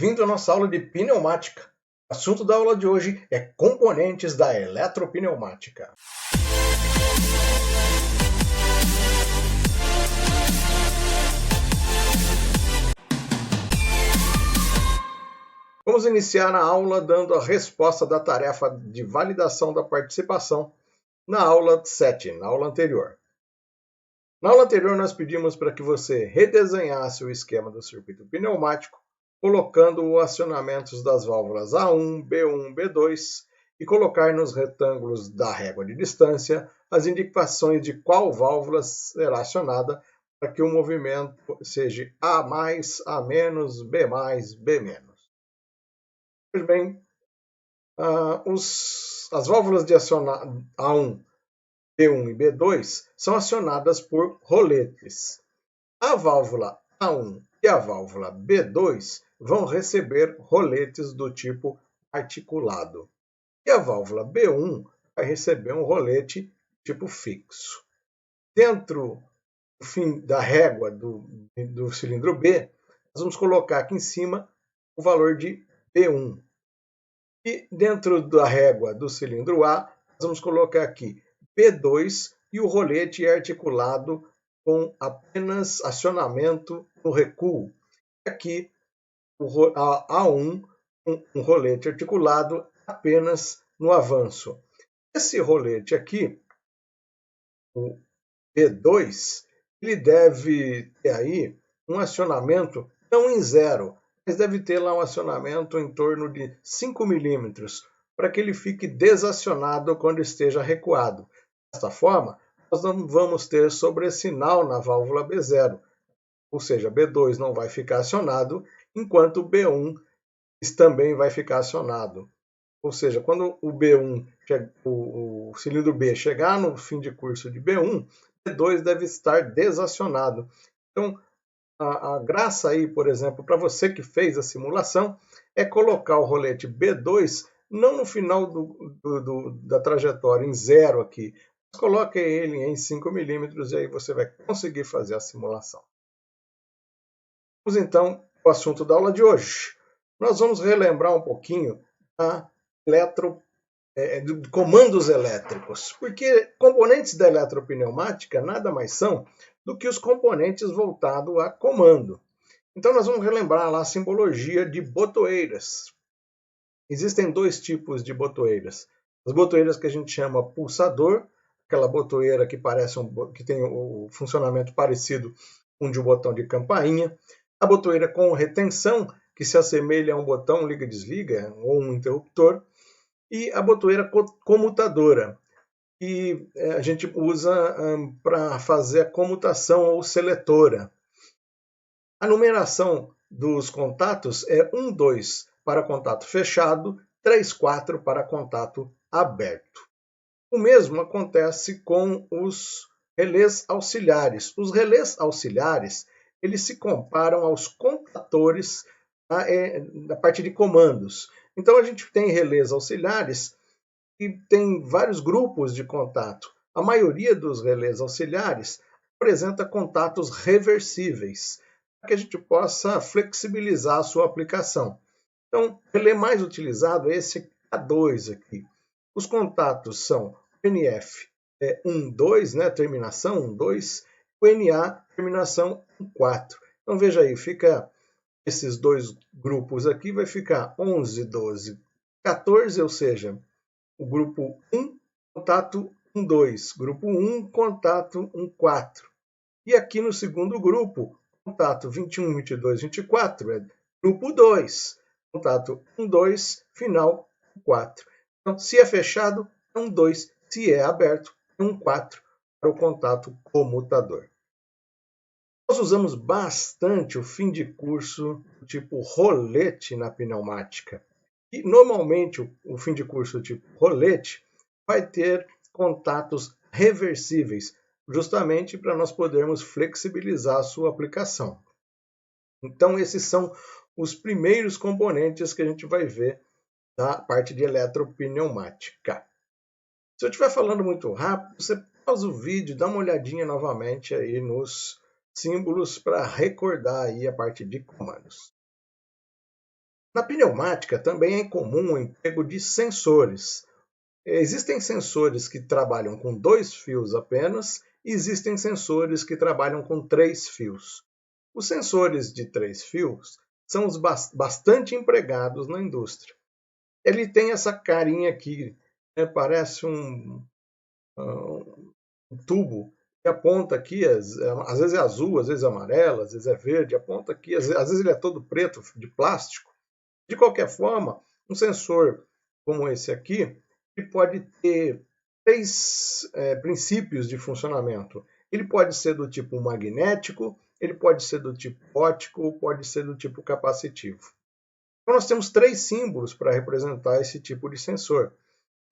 Bem-vindo à nossa aula de pneumática. O assunto da aula de hoje é componentes da eletropneumática. Vamos iniciar a aula dando a resposta da tarefa de validação da participação na aula 7, na aula anterior. Na aula anterior, nós pedimos para que você redesenhasse o esquema do circuito pneumático, colocando os acionamentos das válvulas A1, B1, B2 e colocar nos retângulos da régua de distância as indicações de qual válvula será acionada para que o movimento seja A+, A-, B+, B-. Pois bem, as válvulas de acionamento A1, B1 e B2 são acionadas por roletes. A válvula A1 e a válvula B2 vão receber roletes do tipo articulado. E a válvula B1 vai receber um rolete tipo fixo. Dentro do fim da régua do cilindro B, nós vamos colocar aqui em cima o valor de B1. E dentro da régua do cilindro A, nós vamos colocar aqui B2 e o rolete é articulado com apenas acionamento no recuo. Aqui, a A1, um rolete articulado apenas no avanço. Esse rolete aqui, o B2, ele deve ter aí um acionamento não em zero, mas deve ter lá um acionamento em torno de 5 milímetros, para que ele fique desacionado quando esteja recuado. Desta forma, nós não vamos ter sobressinal na válvula B0, ou seja, B2 não vai ficar acionado, enquanto o B1 também vai ficar acionado. Ou seja, quando o B1, o cilindro B chegar no fim de curso de B1, B2 deve estar desacionado. Então, a graça aí, por exemplo, para você que fez a simulação, é colocar o rolete B2 não no final da trajetória em zero aqui, mas coloque ele em 5 milímetros e aí você vai conseguir fazer a simulação. Vamos então ao assunto da aula de hoje. Nós vamos relembrar um pouquinho de comandos elétricos, porque componentes da eletropneumática nada mais são do que os componentes voltados a comando. Então nós vamos relembrar lá a simbologia de botoeiras. Existem dois tipos de botoeiras. As botoeiras que a gente chama pulsador, aquela botoeira que que tem o funcionamento parecido com de um botão de campainha. A botoeira com retenção, que se assemelha a um botão liga-desliga ou um interruptor. E a botoeira comutadora, que a gente usa para fazer a comutação ou seletora. A numeração dos contatos é 1, 2 para contato fechado, 3, 4 para contato aberto. O mesmo acontece com os relés auxiliares. Os relés auxiliares, eles se comparam aos contatores da parte de comandos. Então a gente tem relés auxiliares e tem vários grupos de contato. A maioria dos relés auxiliares apresenta contatos reversíveis, para que a gente possa flexibilizar a sua aplicação. Então, o relé mais utilizado é esse A2 aqui. Os contatos são o NF 1, 2, né, terminação 1, 2, o NA, terminação 1, 4. Então, veja aí, fica esses dois grupos aqui, vai ficar 11, 12, 14, ou seja, o grupo 1, contato 1, 2, grupo 1, contato 1, 4. E aqui no segundo grupo, contato 21, 22, 24, é grupo 2, contato 1, 2, final 4. Então, se é fechado, é 1, 2, se é aberto, é 1, 4 para o contato comutador. Nós usamos bastante o fim de curso do tipo rolete na pneumática. E, normalmente, o fim de curso do tipo rolete vai ter contatos reversíveis, justamente para nós podermos flexibilizar a sua aplicação. Então, esses são os primeiros componentes que a gente vai ver da parte de eletropneumática. Se eu estiver falando muito rápido, você pausa o vídeo, dá uma olhadinha novamente aí nos símbolos para recordar aí a parte de comandos. Na pneumática também é comum o emprego de sensores. Existem sensores que trabalham com 2 fios apenas e existem sensores que trabalham com 3 fios. Os sensores de 3 fios são os bastante empregados na indústria. Ele tem essa carinha aqui, né? Parece um tubo que aponta aqui, às vezes é azul, às vezes é amarelo, às vezes é verde, aponta aqui, às vezes ele é todo preto, de plástico. De qualquer forma, um sensor como esse aqui, ele pode ter 3 princípios de funcionamento. Ele pode ser do tipo magnético, ele pode ser do tipo óptico, pode ser do tipo capacitivo. Então nós temos 3 símbolos para representar esse tipo de sensor.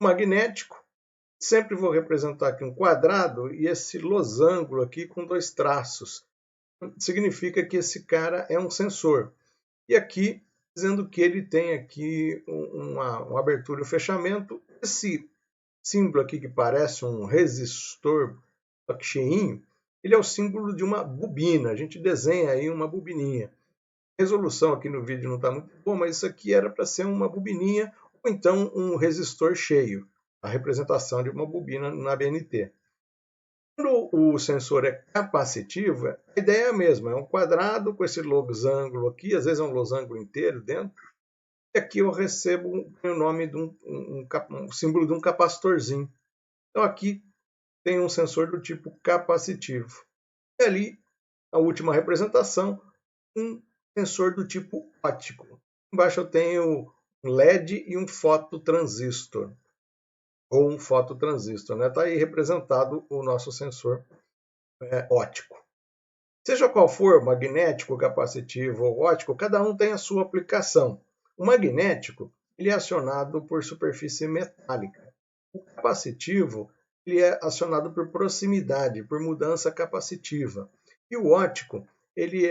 O magnético, sempre vou representar aqui um quadrado e esse losango aqui com 2 traços. Significa que esse cara é um sensor. E aqui, dizendo que ele tem aqui uma abertura e um fechamento. Esse símbolo aqui que parece um resistor, só que cheinho, ele é o símbolo de uma bobina. A gente desenha aí uma bobininha. A resolução aqui no vídeo não está muito boa, mas isso aqui era para ser uma bobininha ou então um resistor cheio, a representação de uma bobina na BNT. Quando o sensor é capacitivo, a ideia é a mesma, é um quadrado com esse losango aqui, às vezes é um losango inteiro dentro, e aqui eu recebo o nome de um símbolo de um capacitorzinho. Então aqui tem um sensor do tipo capacitivo. E ali, a última representação, um sensor do tipo óptico. Embaixo eu tenho um LED e um fototransistor, ou um fototransistor, né? Está aí representado o nosso sensor óptico. Seja qual for, magnético, capacitivo ou óptico, cada um tem a sua aplicação. O magnético ele é acionado por superfície metálica. O capacitivo ele é acionado por proximidade, por mudança capacitiva. E o óptico ele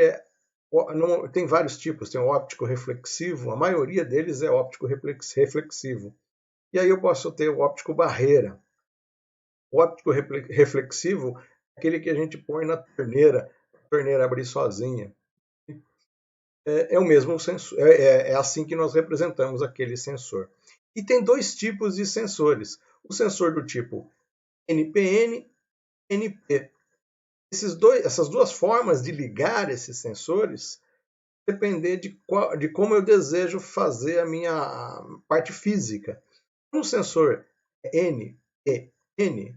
tem vários tipos, tem o óptico reflexivo, a maioria deles é óptico reflexivo. E aí eu posso ter o óptico barreira. O óptico reflexivo é aquele que a gente põe na torneira, a torneira abrir sozinha. É o mesmo sensor, é assim que nós representamos aquele sensor. E tem 2 tipos de sensores. O sensor do tipo NPN e NP. Essas 2 formas de ligar esses sensores depender de como eu desejo fazer a minha parte física. No sensor NPN,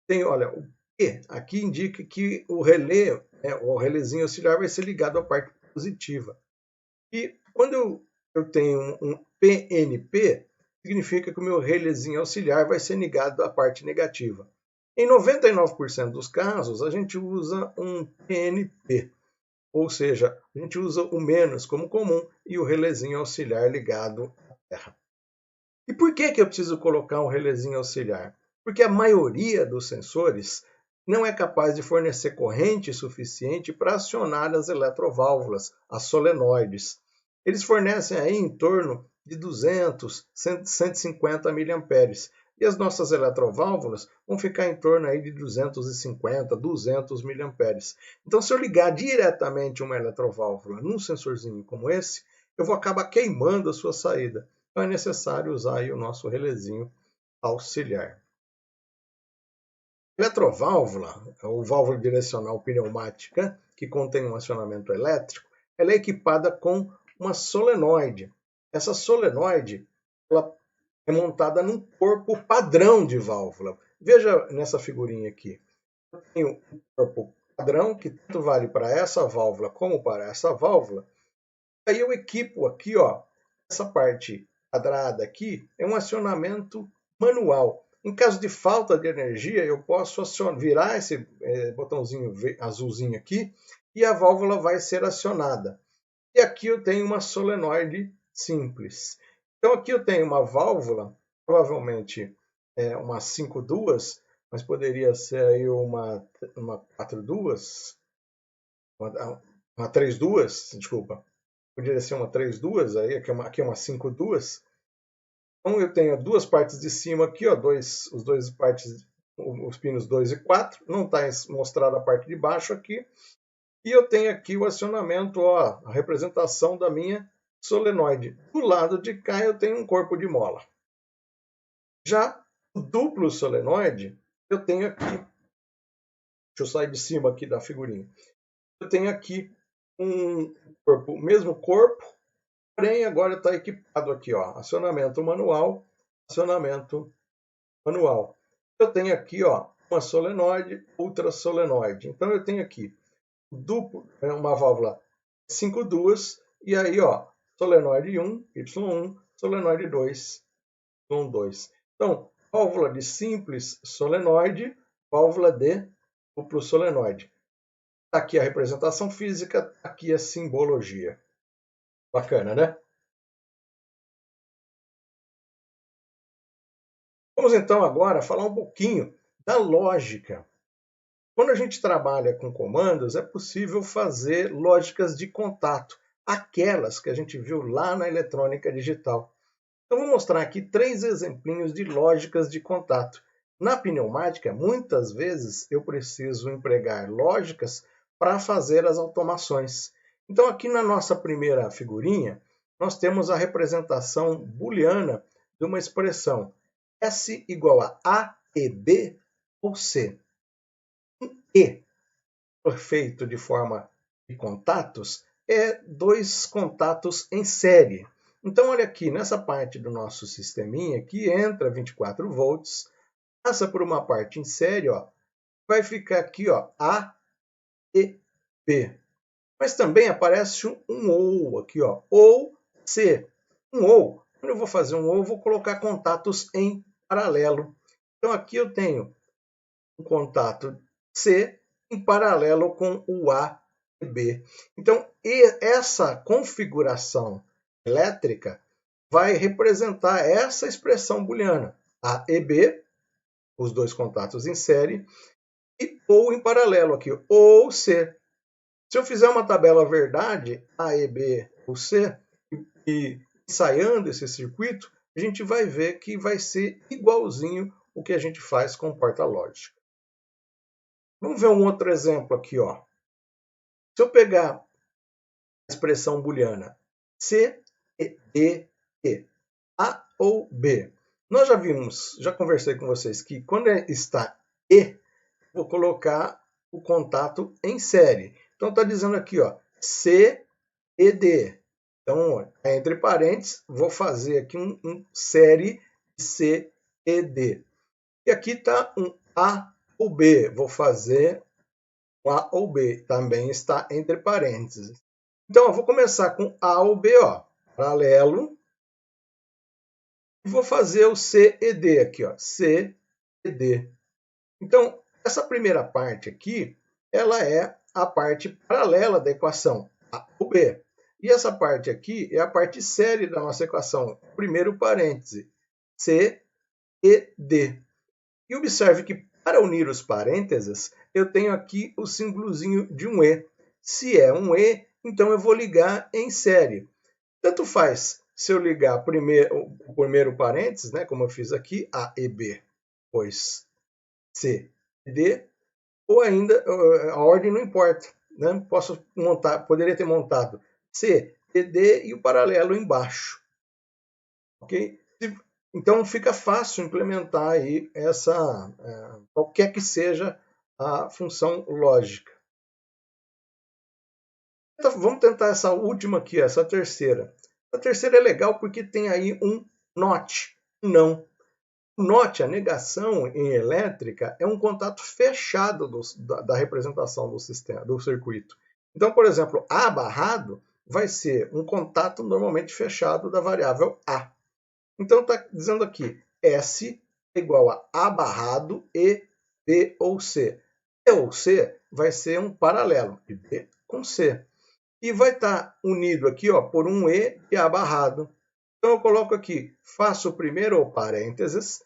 tem, olha, o P aqui indica que o relé, o relézinho auxiliar vai ser ligado à parte positiva. E quando eu tenho um PNP, significa que o meu relézinho auxiliar vai ser ligado à parte negativa. Em 99% dos casos, a gente usa um PNP, ou seja, a gente usa o menos como comum e o relézinho auxiliar ligado à terra. E por que eu preciso colocar um relézinho auxiliar? Porque a maioria dos sensores não é capaz de fornecer corrente suficiente para acionar as eletroválvulas, as solenoides. Eles fornecem aí em torno de 200, 150 miliamperes. E as nossas eletroválvulas vão ficar em torno aí de 250, 200 miliamperes. Então, se eu ligar diretamente uma eletroválvula num sensorzinho como esse, eu vou acabar queimando a sua saída. Então, é necessário usar aí o nosso relézinho auxiliar. Eletroválvula, ou válvula direcional pneumática, que contém um acionamento elétrico, ela é equipada com uma solenoide. Essa solenoide ela é montada num corpo padrão de válvula. Veja nessa figurinha aqui. Eu tenho um corpo padrão que tanto vale para essa válvula como para essa válvula. Aí eu equipo aqui, ó, essa parte quadrada aqui é um acionamento manual. Em caso de falta de energia, eu posso virar esse botãozinho azulzinho aqui e a válvula vai ser acionada. E aqui eu tenho uma solenoide simples. Então aqui eu tenho uma válvula, provavelmente uma 5 duas, mas poderia ser aí uma 4 duas, uma 3 duas, desculpa. Poderia ser uma 3 duas, aí aqui é uma 5 duas. Então eu tenho 2 partes de cima aqui, ó, os dois partes, os pinos 2 e 4, não está mostrada a parte de baixo aqui. E eu tenho aqui o acionamento, ó, a representação da minha solenoide do lado de cá eu tenho um corpo de mola. Já o duplo solenoide, eu tenho aqui, deixa eu sair de cima aqui da figurinha, eu tenho aqui um corpo, o mesmo corpo, porém agora está equipado aqui, ó, acionamento manual. Eu tenho aqui, ó, uma solenoide, outra solenoide. Então eu tenho aqui duplo, uma válvula 5 duas, e aí, ó, solenoide 1, Y1, solenoide 2, Y2. Então, válvula de simples solenoide, válvula de duplo solenoide. Aqui a representação física, aqui a simbologia. Bacana, né? Vamos então agora falar um pouquinho da lógica. Quando a gente trabalha com comandos, é possível fazer lógicas de contato, aquelas que a gente viu lá na eletrônica digital. Então, vou mostrar aqui 3 exemplinhos de lógicas de contato. Na pneumática, muitas vezes eu preciso empregar lógicas para fazer as automações. Então, aqui na nossa primeira figurinha, nós temos a representação booleana de uma expressão S igual a e, B ou C. E, feito de forma de contatos, é 2 contatos em série. Então, olha aqui, nessa parte do nosso sisteminha, que entra 24 volts, passa por uma parte em série, ó, vai ficar aqui, ó, A e B. Mas também aparece um OU aqui, ó, ou C. Um OU, quando eu vou fazer um OU, vou colocar contatos em paralelo. Então, aqui eu tenho um contato C em paralelo com o A e B. Então, essa configuração elétrica vai representar essa expressão booleana, A e B, os 2 contatos em série, e ou em paralelo aqui, ou C. Se eu fizer uma tabela verdade, A e B ou C, e ensaiando esse circuito, a gente vai ver que vai ser igualzinho o que a gente faz com porta lógica. Vamos ver um outro exemplo aqui, ó. Se eu pegar a expressão booleana C, D, E, A ou B, nós já vimos, já conversei com vocês que quando está E, vou colocar o contato em série. Então está dizendo aqui, ó, C e D. Então, entre parênteses, vou fazer aqui um série C e D. E aqui está um A ou B, vou fazer A ou B, também está entre parênteses. Então, eu vou começar com A ou B, ó, paralelo, e vou fazer o C e D aqui, ó, C e D. Então, essa primeira parte aqui, ela é a parte paralela da equação, A ou B. E essa parte aqui é a parte série da nossa equação, primeiro parêntese, C e D. E observe que para unir os parênteses, eu tenho aqui o símbolozinho de um E. Se é um E, então eu vou ligar em série. Tanto faz se eu ligar o primeiro parênteses, né, como eu fiz aqui, A e B, pois C e D, ou ainda a ordem não importa. Né? Poderia ter montado C e D e o paralelo embaixo. Ok? Então fica fácil implementar aí qualquer que seja a função lógica. Então, vamos tentar essa última aqui, essa terceira. A terceira é legal porque tem aí um not, não. O not, a negação em elétrica, é um contato fechado da representação do sistema, do circuito. Então, por exemplo, A barrado vai ser um contato normalmente fechado da variável A. Então, está dizendo aqui, S é igual a A barrado e B ou C. E ou C vai ser um paralelo de B com C. E vai estar unido aqui, ó, por um E e A barrado. Então, eu coloco aqui, faço o primeiro parênteses,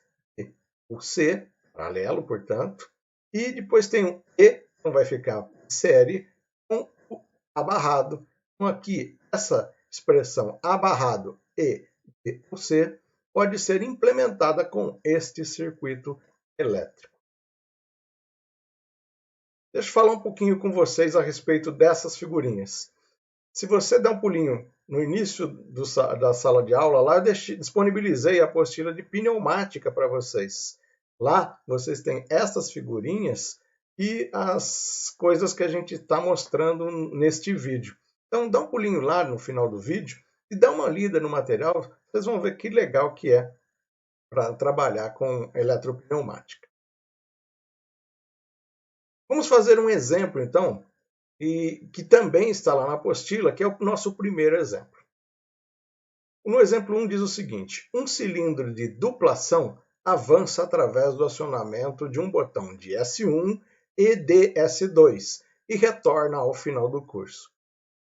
o C, paralelo, portanto, e depois tem um E, então vai ficar série, com o A barrado. Então, aqui, essa expressão A barrado e B ou C pode ser implementada com este circuito elétrico. Deixa eu falar um pouquinho com vocês a respeito dessas figurinhas. Se você der um pulinho no início da sala de aula, lá eu disponibilizei a apostila de pneumática para vocês. Lá vocês têm essas figurinhas e as coisas que a gente está mostrando neste vídeo. Então dá um pulinho lá no final do vídeo e dá uma lida no material, vocês vão ver que legal que é para trabalhar com eletropneumática. Vamos fazer um exemplo, então, e que também está lá na apostila, que é o nosso primeiro exemplo. No exemplo 1 diz o seguinte: um cilindro de duplação avança através do acionamento de um botão de S1 e de S2 e retorna ao final do curso.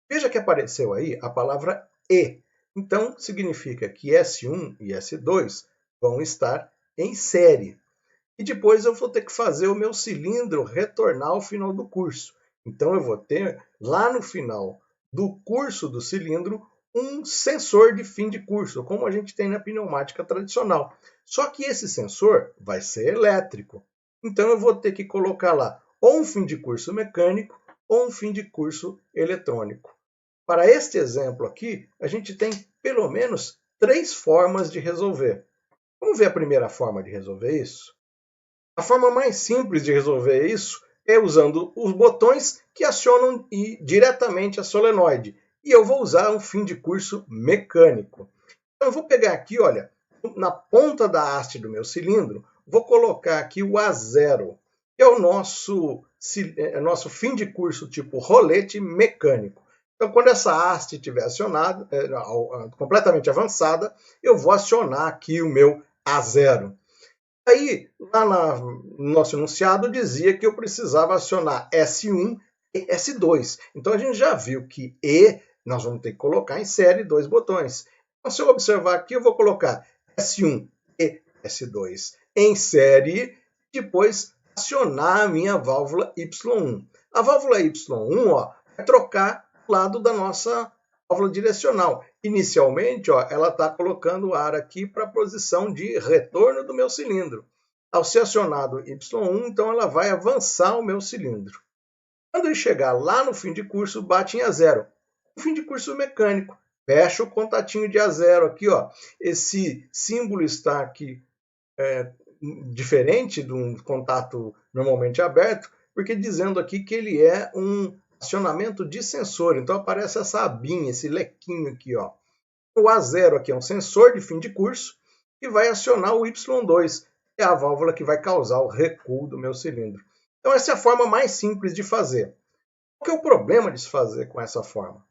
Veja que apareceu aí a palavra E. Então, significa que S1 e S2 vão estar em série. E depois eu vou ter que fazer o meu cilindro retornar ao final do curso. Então, eu vou ter, lá no final do curso do cilindro, um sensor de fim de curso, como a gente tem na pneumática tradicional. Só que esse sensor vai ser elétrico. Então, eu vou ter que colocar lá ou um fim de curso mecânico ou um fim de curso eletrônico. Para este exemplo aqui, a gente tem pelo menos 3 formas de resolver. Vamos ver a primeira forma de resolver isso? A forma mais simples de resolver isso é usando os botões que acionam diretamente a solenoide. E eu vou usar um fim de curso mecânico. Então eu vou pegar aqui, olha, na ponta da haste do meu cilindro, vou colocar aqui o A0, que é o nosso fim de curso tipo rolete mecânico. Então, quando essa haste estiver acionada, completamente avançada, eu vou acionar aqui o meu A0. Aí, lá no nosso enunciado, dizia que eu precisava acionar S1 e S2. Então, a gente já viu que E, nós vamos ter que colocar em série 2 botões. Então, se eu observar aqui, eu vou colocar S1 e S2 em série, depois acionar a minha válvula Y1. A válvula Y1 vai trocar o lado da nossa válvula direcional. Inicialmente, ela está colocando ar aqui para a posição de retorno do meu cilindro. Ao ser acionado Y1, então ela vai avançar o meu cilindro. Quando ele chegar lá no fim de curso, bate em A0. O fim de curso mecânico. Fecha o contatinho de A0 aqui, ó. Esse símbolo está aqui diferente de um contato normalmente aberto, porque dizendo aqui que ele é um acionamento de sensor. Então aparece essa abinha, esse lequinho aqui, ó. O A0 aqui é um sensor de fim de curso e vai acionar o Y2, que é a válvula que vai causar o recuo do meu cilindro. Então essa é a forma mais simples de fazer. Qual que é o problema de se fazer com essa forma?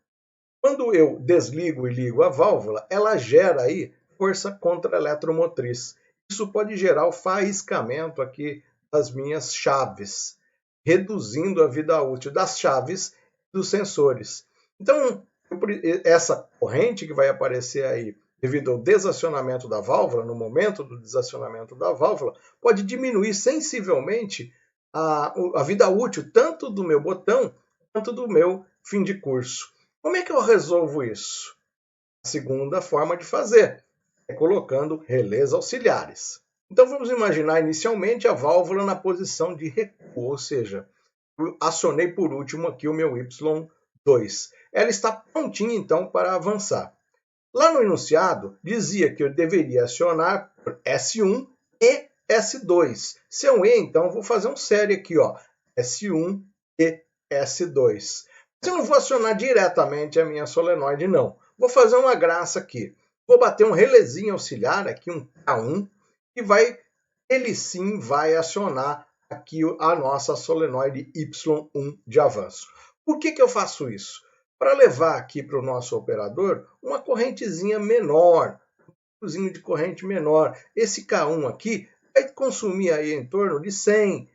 Quando eu desligo e ligo a válvula, ela gera aí força contra-eletromotriz. Isso pode gerar o faiscamento aqui das minhas chaves, reduzindo a vida útil das chaves dos sensores. Então, essa corrente que vai aparecer aí devido ao desacionamento da válvula, no momento do desacionamento da válvula, pode diminuir sensivelmente a vida útil tanto do meu botão quanto do meu fim de curso. Como é que eu resolvo isso? A segunda forma de fazer é colocando relés auxiliares. Então vamos imaginar inicialmente a válvula na posição de recuo, ou seja, eu acionei por último aqui o meu Y2. Ela está prontinha então para avançar. Lá no enunciado dizia que eu deveria acionar S1 e S2. Se é um E, então vou fazer um série aqui, ó, S1 e S2. Mas eu não vou acionar diretamente a minha solenoide, não. Vou fazer uma graça aqui. Vou bater um relézinho auxiliar, aqui um K1, que ele sim vai acionar aqui a nossa solenoide Y1 de avanço. Por que eu faço isso? Para levar aqui para o nosso operador uma correntezinha menor, um fiozinho de corrente menor. Esse K1 aqui vai consumir aí em torno de 100,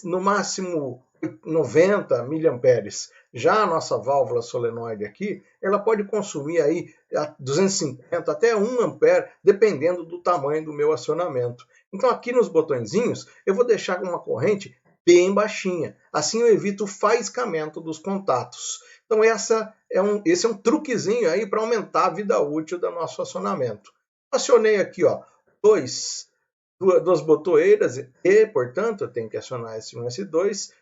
no máximo 90 miliamperes. Já a nossa válvula solenoide aqui, ela pode consumir aí 250 até 1 ampere, dependendo do tamanho do meu acionamento. Então aqui nos botõezinhos, eu vou deixar uma corrente bem baixinha. Assim eu evito o faiscamento dos contatos. Então esse é um truquezinho aí para aumentar a vida útil do nosso acionamento. Acionei aqui, ó, duas botoeiras e, portanto, eu tenho que acionar S1 e S2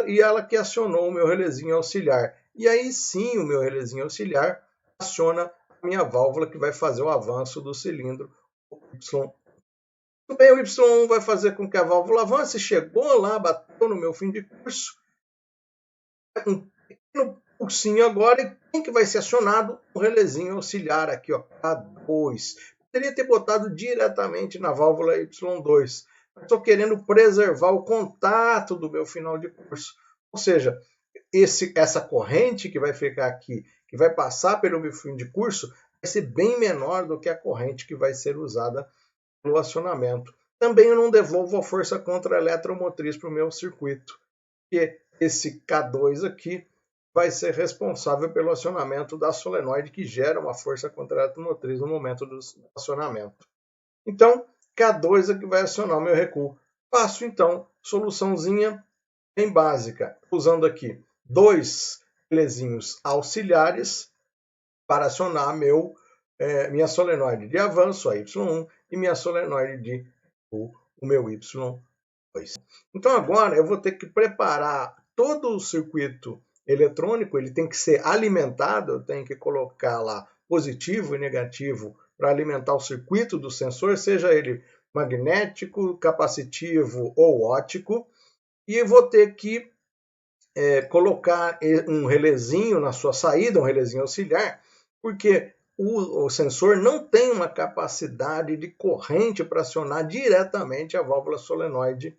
e ela que acionou o meu relézinho auxiliar. E aí sim o meu relézinho auxiliar aciona a minha válvula que vai fazer o avanço do cilindro Y. Bem, o Y1 vai fazer com que a válvula avance, chegou lá, bateu no meu fim de curso, um pequeno pulsinho agora, e quem que vai ser acionado? O relézinho auxiliar aqui, ó, K2. Poderia ter botado diretamente na válvula Y2, mas estou querendo preservar o contato do meu final de curso. Ou seja, essa corrente que vai ficar aqui, que vai passar pelo meu fim de curso, vai ser bem menor do que a corrente que vai ser usada no acionamento. Também eu não devolvo a força contra-eletromotriz para o meu circuito, porque esse K2 aqui vai ser responsável pelo acionamento da solenoide, que gera uma força contra-eletromotriz no momento do acionamento. Então, K2 é que vai acionar o meu recuo. Faço, então, soluçãozinha bem básica, usando aqui 2 relézinhos auxiliares para acionar minha solenoide de avanço, a Y1, e minha solenoide de o meu Y2. Então agora eu vou ter que preparar todo o circuito eletrônico, ele tem que ser alimentado, eu tenho que colocar lá positivo e negativo para alimentar o circuito do sensor, seja ele magnético, capacitivo ou óptico, e eu vou ter que colocar um relézinho na sua saída, um relézinho auxiliar, porque o sensor não tem uma capacidade de corrente para acionar diretamente a válvula solenoide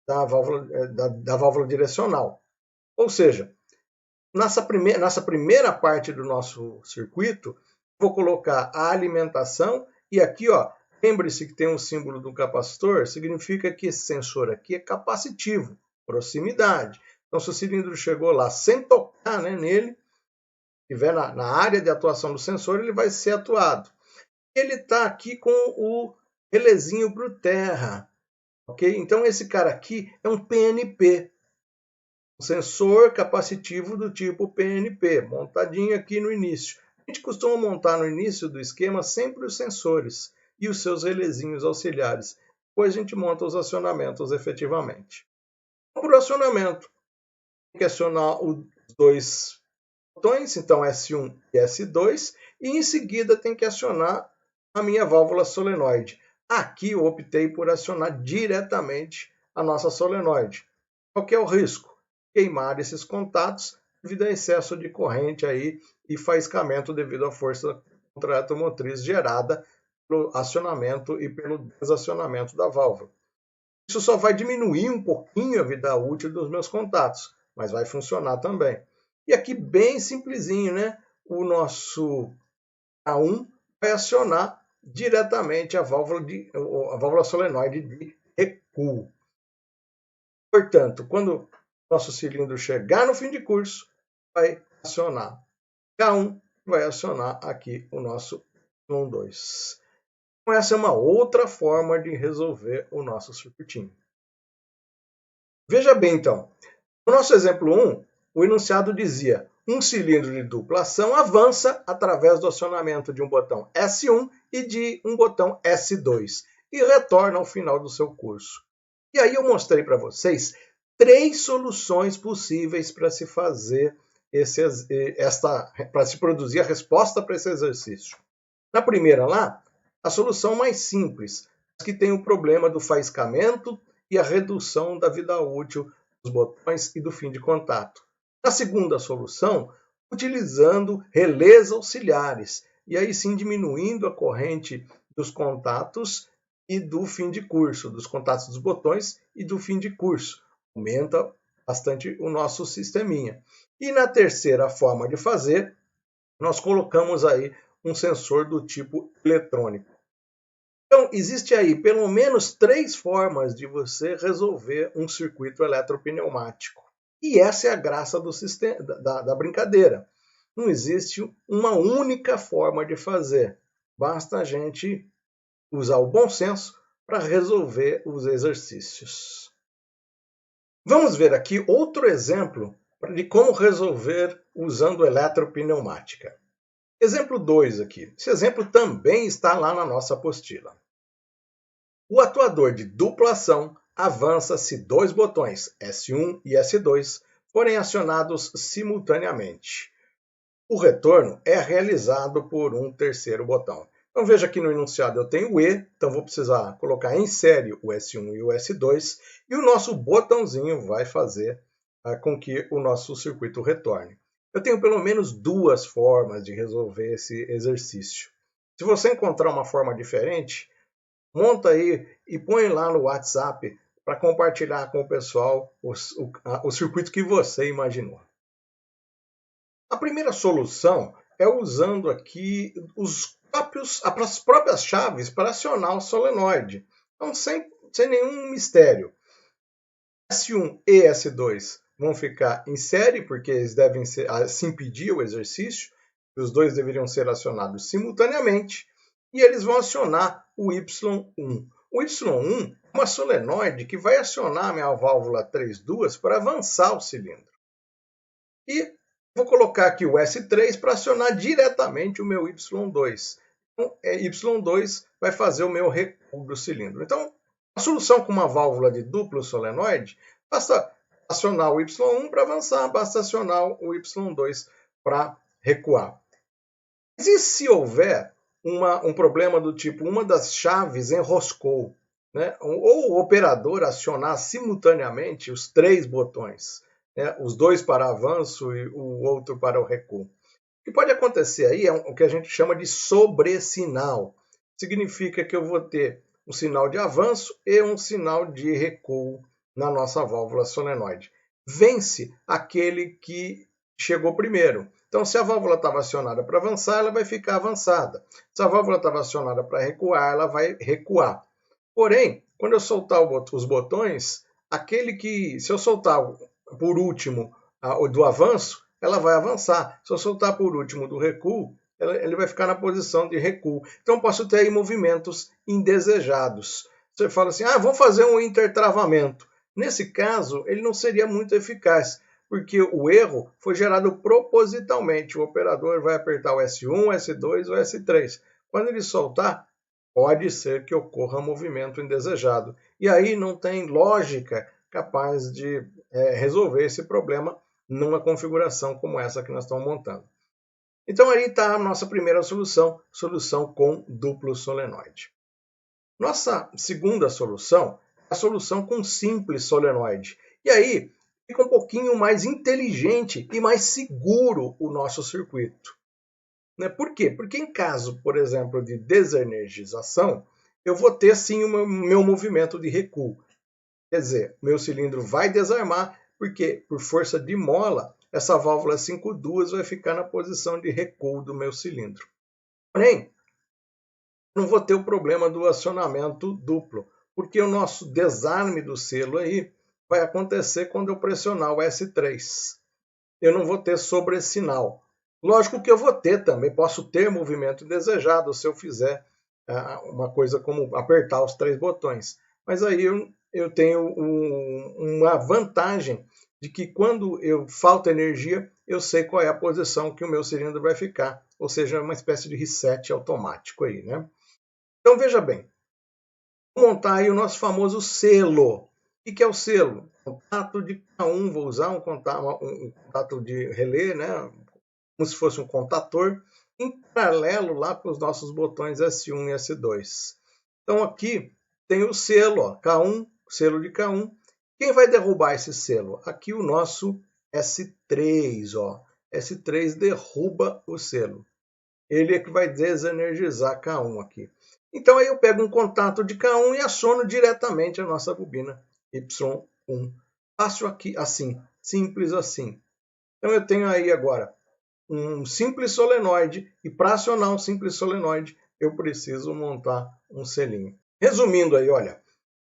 da válvula direcional. Ou seja, nessa primeira parte do nosso circuito, vou colocar a alimentação e aqui, ó, lembre-se que tem um símbolo do capacitor, significa que esse sensor aqui é capacitivo, proximidade. Então, se o cilindro chegou lá sem tocar, né, nele, estiver na área de atuação do sensor, ele vai ser atuado. Ele está aqui com o relézinho para terra. Okay? Então, esse cara aqui é um PNP, um sensor capacitivo do tipo PNP, montadinho aqui no início. A gente costuma montar no início do esquema sempre os sensores e os seus relézinhos auxiliares. Depois a gente monta os acionamentos efetivamente. Para o acionamento, tem que acionar os 2 botões, então S1 e S2, e em seguida tem que acionar a minha válvula solenoide. Aqui eu optei por acionar diretamente a nossa solenoide. Qual que é o risco? Queimar esses contatos devido a excesso de corrente aí e faiscamento devido à força contra-eletromotriz gerada pelo acionamento e pelo desacionamento da válvula. Isso só vai diminuir um pouquinho a vida útil dos meus contatos, mas vai funcionar também. E aqui bem simplesinho, né? O nosso A1 vai acionar diretamente a válvula solenoide de recuo. Portanto, quando nosso cilindro chegar no fim de curso, vai acionar K1, vai acionar aqui o nosso Y2. Então, essa é uma outra forma de resolver o nosso circuitinho. Veja bem, então, no nosso exemplo 1, o enunciado dizia: um cilindro de dupla ação avança através do acionamento de um botão S1 e de um botão S2 e retorna ao final do seu curso. E aí eu mostrei para vocês 3 soluções possíveis para se fazer para se produzir a resposta para esse exercício. Na primeira lá, a solução mais simples, que tem o problema do faiscamento e a redução da vida útil dos botões e do fim de contato. Na segunda solução, utilizando relés auxiliares, e aí sim diminuindo a corrente dos contatos e do fim de curso, dos contatos dos botões e do fim de curso. Aumenta bastante o nosso sisteminha. E na terceira forma de fazer, nós colocamos aí um sensor do tipo eletrônico. Então, existe aí pelo menos 3 formas de você resolver um circuito eletropneumático. E essa é a graça do sistema, da brincadeira. Não existe uma única forma de fazer. Basta a gente usar o bom senso para resolver os exercícios. Vamos ver aqui outro exemplo de como resolver usando eletropneumática. Exemplo 2 aqui. Esse exemplo também está lá na nossa apostila. O atuador de dupla ação avança se 2 botões S1 e S2 forem acionados simultaneamente. o retorno é realizado por um terceiro botão. Então veja aqui no enunciado eu tenho o E, então vou precisar colocar em série o S1 e o S2, e o nosso botãozinho vai fazer com que o nosso circuito retorne. Eu tenho pelo menos duas formas de resolver esse exercício. Se você encontrar uma forma diferente, monta aí e põe lá no WhatsApp para compartilhar com o pessoal o circuito que você imaginou. A primeira solução é usando aqui as próprias chaves para acionar o solenoide. Então, sem nenhum mistério. S1 e S2 vão ficar em série, porque eles devem se impedir o exercício, os dois deveriam ser acionados simultaneamente, e eles vão acionar o Y1. O Y1 é uma solenoide que vai acionar a minha válvula 3-duas para avançar o cilindro. E vou colocar aqui o S3 para acionar diretamente o meu Y2. Então, Y2 vai fazer o meu recuo do cilindro. Então, a solução com uma válvula de duplo solenoide, basta acionar o Y1 para avançar, basta acionar o Y2 para recuar. Mas e se houver um problema do tipo, uma das chaves enroscou, né? Ou o operador acionar simultaneamente os três botões, né? Os dois para avanço e o outro para o recuo. O que pode acontecer aí é o que a gente chama de sobressinal. Significa que eu vou ter um sinal de avanço e um sinal de recuo na nossa válvula solenoide. Vence aquele que chegou primeiro. Então, se a válvula estava acionada para avançar, ela vai ficar avançada. Se a válvula estava acionada para recuar, ela vai recuar. Porém, quando eu soltar os botões, se eu soltar por último do avanço, ela vai avançar. Se eu soltar por último do recuo, ele vai ficar na posição de recuo. Então, posso ter aí movimentos indesejados. Você fala assim, vamos fazer um intertravamento. Nesse caso, ele não seria muito eficaz, porque o erro foi gerado propositalmente. O operador vai apertar o S1, o S2 ou o S3. Quando ele soltar, pode ser que ocorra movimento indesejado. E aí não tem lógica capaz de resolver esse problema numa configuração como essa que nós estamos montando. Então aí está a nossa primeira solução com duplo solenoide. Nossa segunda solução é a solução com simples solenoide. E aí fica um pouquinho mais inteligente e mais seguro o nosso circuito. Por quê? Porque em caso, por exemplo, de desenergização, eu vou ter sim o meu movimento de recuo. Quer dizer, meu cilindro vai desarmar, porque por força de mola, essa válvula 5-duas vai ficar na posição de recuo do meu cilindro. Porém, não vou ter o problema do acionamento duplo, porque o nosso desarme do selo aí vai acontecer quando eu pressionar o S3. Eu não vou ter sobressinal. Lógico que eu vou ter também, posso ter movimento indesejado se eu fizer uma coisa como apertar os três botões. Mas aí eu tenho uma vantagem de que quando eu falta energia, eu sei qual é a posição que o meu cilindro vai ficar. Ou seja, uma espécie de reset automático aí, né? Então veja bem, vou montar aí o nosso famoso selo. O que é o selo? Contato de K1, vou usar um contato de relé, né? Como se fosse um contator, em paralelo lá para os nossos botões S1 e S2. Então aqui tem o selo, K1, selo de K1. Quem vai derrubar esse selo? Aqui o nosso S3, S3 derruba o selo. Ele é que vai desenergizar K1 aqui. Então aí eu pego um contato de K1 e aciono diretamente a nossa bobina Y1. Faço aqui assim, simples assim. Então eu tenho aí agora um simples solenoide, e para acionar um simples solenoide, eu preciso montar um selinho. Resumindo aí, olha,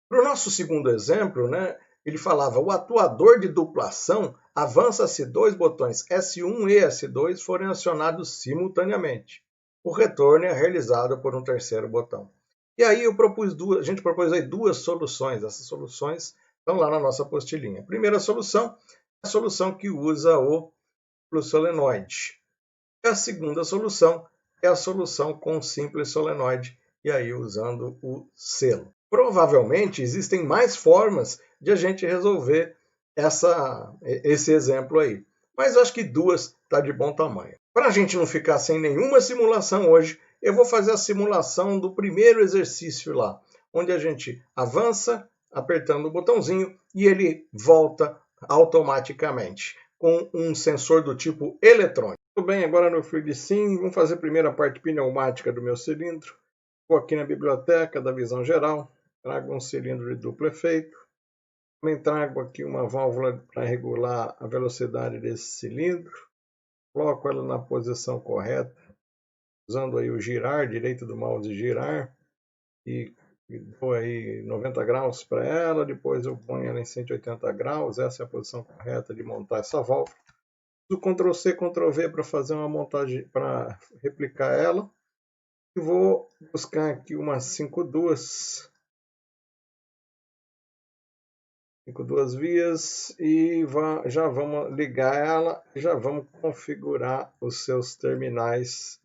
para o nosso segundo exemplo, né, ele falava, o atuador de duplação avança se dois botões S1 e S2 forem acionados simultaneamente. O retorno é realizado por um terceiro botão. E aí a gente propôs aí duas soluções. Essas soluções estão lá na nossa apostilinha. A primeira solução é a solução que usa o solenoide. E a segunda solução é a solução com simples solenoide, e aí usando o selo. Provavelmente existem mais formas de a gente resolver esse exemplo aí, mas eu acho que duas está de bom tamanho. Para a gente não ficar sem nenhuma simulação hoje, eu vou fazer a simulação do primeiro exercício lá, onde a gente avança apertando o botãozinho e ele volta automaticamente com um sensor do tipo eletrônico. Tudo bem, agora no FreeDSim, vamos fazer a primeira parte pneumática do meu cilindro. Vou aqui na biblioteca da visão geral, trago um cilindro de duplo efeito. Também trago aqui uma válvula para regular a velocidade desse cilindro. Coloco ela na posição correta, usando aí o girar, direito do mouse girar, e dou aí 90 graus para ela, depois eu ponho ela em 180 graus, essa é a posição correta de montar essa válvula. Uso Ctrl+C, Ctrl+V para fazer uma montagem, para replicar ela. E vou buscar aqui uma 5-2 vias e já vamos ligar ela e já vamos configurar os seus terminais.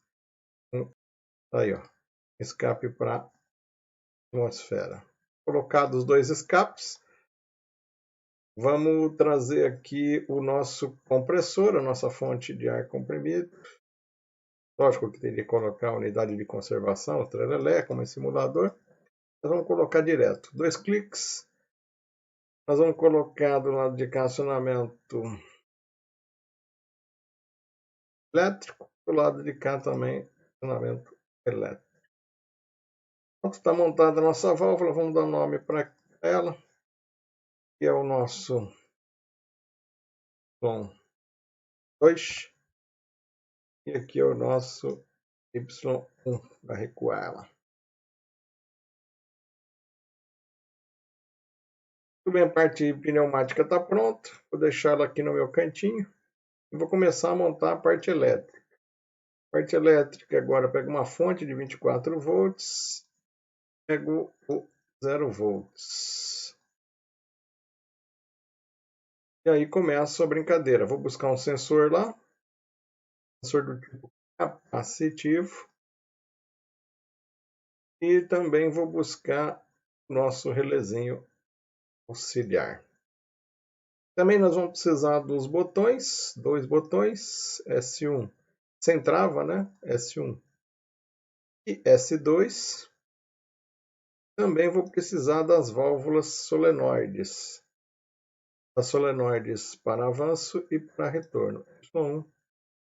Aí, ó, escape para atmosfera. Colocados os dois escapes, vamos trazer aqui o nosso compressor, a nossa fonte de ar comprimido. Lógico que teria que colocar a unidade de conservação, o trelelé, como em simulador. Nós vamos colocar direto. 2 cliques. Nós vamos colocar do lado de cá acionamento elétrico, do lado de cá também acionamento elétrico. Pronto, está montada a nossa válvula, vamos dar nome para ela, que é o nosso Y2, e aqui é o nosso Y1, para recuar ela. Tudo bem, a parte pneumática está pronta, vou deixar ela aqui no meu cantinho e vou começar a montar a parte elétrica. Parte elétrica, agora pego uma fonte de 24 volts, pego o 0 volts. E aí começa a brincadeira. Vou buscar um sensor lá, sensor do tipo capacitivo. E também vou buscar o nosso relézinho auxiliar. Também nós vamos precisar dos botões, 2 botões, S1 sem trava, né? S1 e S2. Também vou precisar das válvulas solenoides. As solenoides para avanço e para retorno, Y1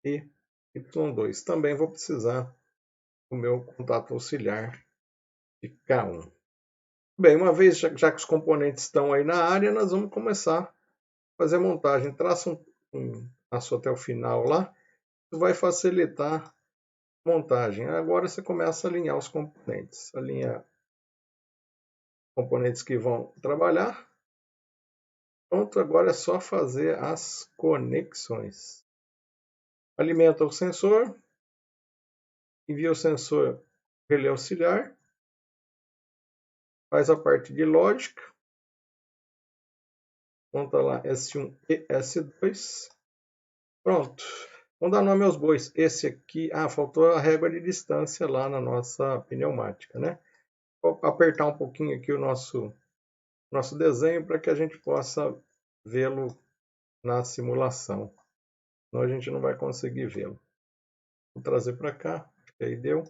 e Y2. Também vou precisar do meu contato auxiliar de K1. Bem, uma vez já que os componentes estão aí na área, nós vamos começar a fazer a montagem. Traça um traço até o final lá, isso vai facilitar a montagem. Agora você começa a alinhar os componentes. Alinha os componentes que vão trabalhar. Pronto, agora é só fazer as conexões. Alimenta o sensor, envia o sensor relé auxiliar, faz a parte de lógica, monta lá S1 e S2. Pronto. Vamos dar nome aos bois. Esse aqui, faltou a régua de distância lá na nossa pneumática, né? Vou apertar um pouquinho aqui o nosso desenho para que a gente possa vê-lo na simulação. Senão a gente não vai conseguir vê-lo. Vou trazer para cá, acho que aí deu.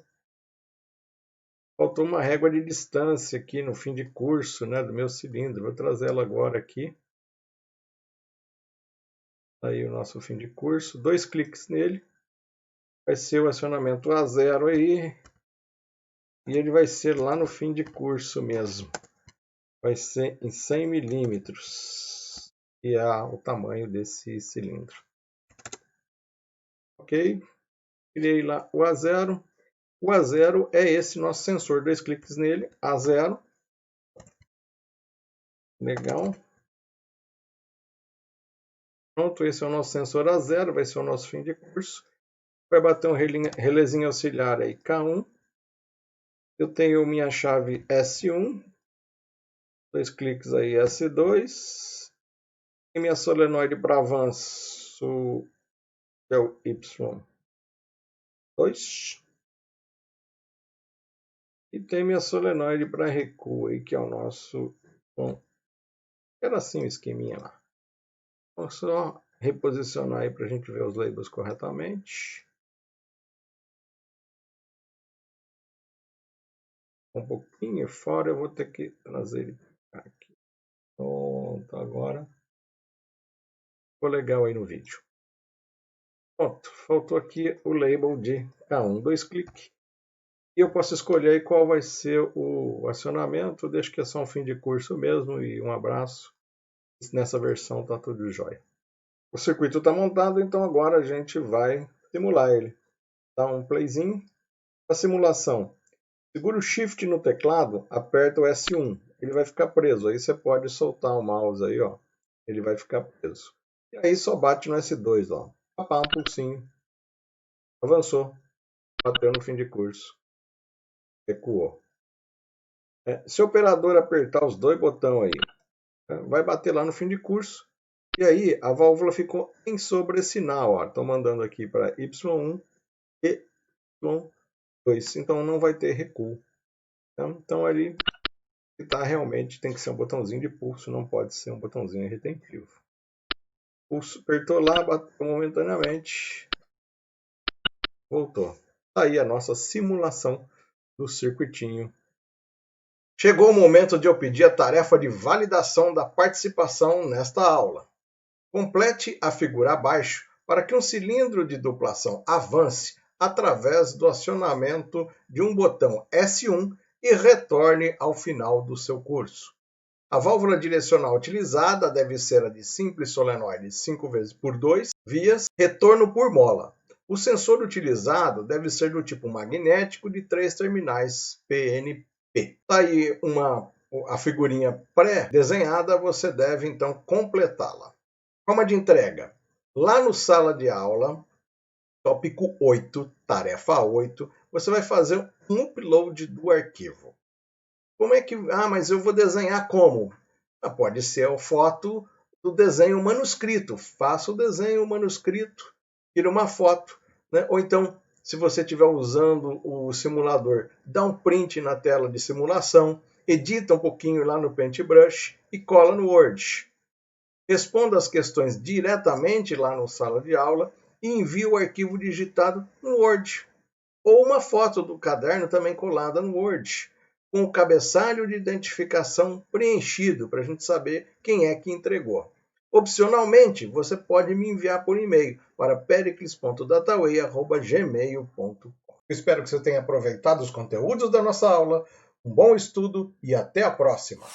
Faltou uma régua de distância aqui no fim de curso, né, do meu cilindro. Vou trazer ela agora aqui. Aí o nosso fim de curso. 2 cliques nele. Vai ser o acionamento A0 aí. E ele vai ser lá no fim de curso mesmo. Vai ser em 100 milímetros. E é o tamanho desse cilindro. Ok. Criei lá o A0. O A0 é esse nosso sensor. 2 cliques nele. A0. Legal. Pronto, esse é o nosso sensor A0. Vai ser o nosso fim de curso. Vai bater um relézinho auxiliar aí, K1. Eu tenho minha chave S1. 2 cliques aí, S2. E minha solenoide para avanço é o Y2. E tem minha solenoide para recuo aí, que é o nosso... Bom, era assim o esqueminha lá. Vou só reposicionar aí para a gente ver os labels corretamente. um pouquinho fora, eu vou ter que trazer ele aqui. Pronto, agora ficou legal aí no vídeo. Pronto, faltou aqui o label de K1, 2 cliques. E eu posso escolher aí qual vai ser o acionamento, deixo que é só um fim de curso mesmo e um abraço. Nessa versão tá tudo jóia. O circuito está montado, então agora a gente vai simular ele. Dá um playzinho. A simulação. Segura o Shift no teclado, aperta o S1. Ele vai ficar preso. Aí você pode soltar o mouse aí, ó. Ele vai ficar preso. E aí só bate no S2, ó. Papá, um pulsinho. Avançou. Bateu no fim de curso. Recuou. Se o operador apertar os dois botões aí, vai bater lá no fim de curso. E aí a válvula ficou em sobressinal. Estou mandando aqui para Y1 e Y2. Então não vai ter recuo. Então ali tá, realmente tem que ser um botãozinho de pulso, não pode ser um botãozinho retentivo. Pulso, apertou lá, bateu momentaneamente. Voltou. Tá aí a nossa simulação do circuitinho. Chegou o momento de eu pedir a tarefa de validação da participação nesta aula. Complete a figura abaixo para que um cilindro de duplação avance através do acionamento de um botão S1 e retorne ao final do seu curso. A válvula direcional utilizada deve ser a de simples solenoide 5x2 vias, retorno por mola. O sensor utilizado deve ser do tipo magnético de 3 terminais PNP. Está aí a figurinha pré-desenhada, você deve então completá-la. Forma de entrega. Lá no sala de aula, tópico 8, tarefa 8, você vai fazer um upload do arquivo. Como é que... mas eu vou desenhar como? Pode ser a foto do desenho manuscrito. Faça o desenho manuscrito, tira uma foto. Né? Ou então, se você estiver usando o simulador, dá um print na tela de simulação, edita um pouquinho lá no Paintbrush e cola no Word. Responda as questões diretamente lá no sala de aula e envie o arquivo digitado no Word. Ou uma foto do caderno também colada no Word, com o cabeçalho de identificação preenchido para a gente saber quem é que entregou. Opcionalmente, você pode me enviar por e-mail para pericles.dataway@gmail.com. Espero que você tenha aproveitado os conteúdos da nossa aula. Um bom estudo e até a próxima!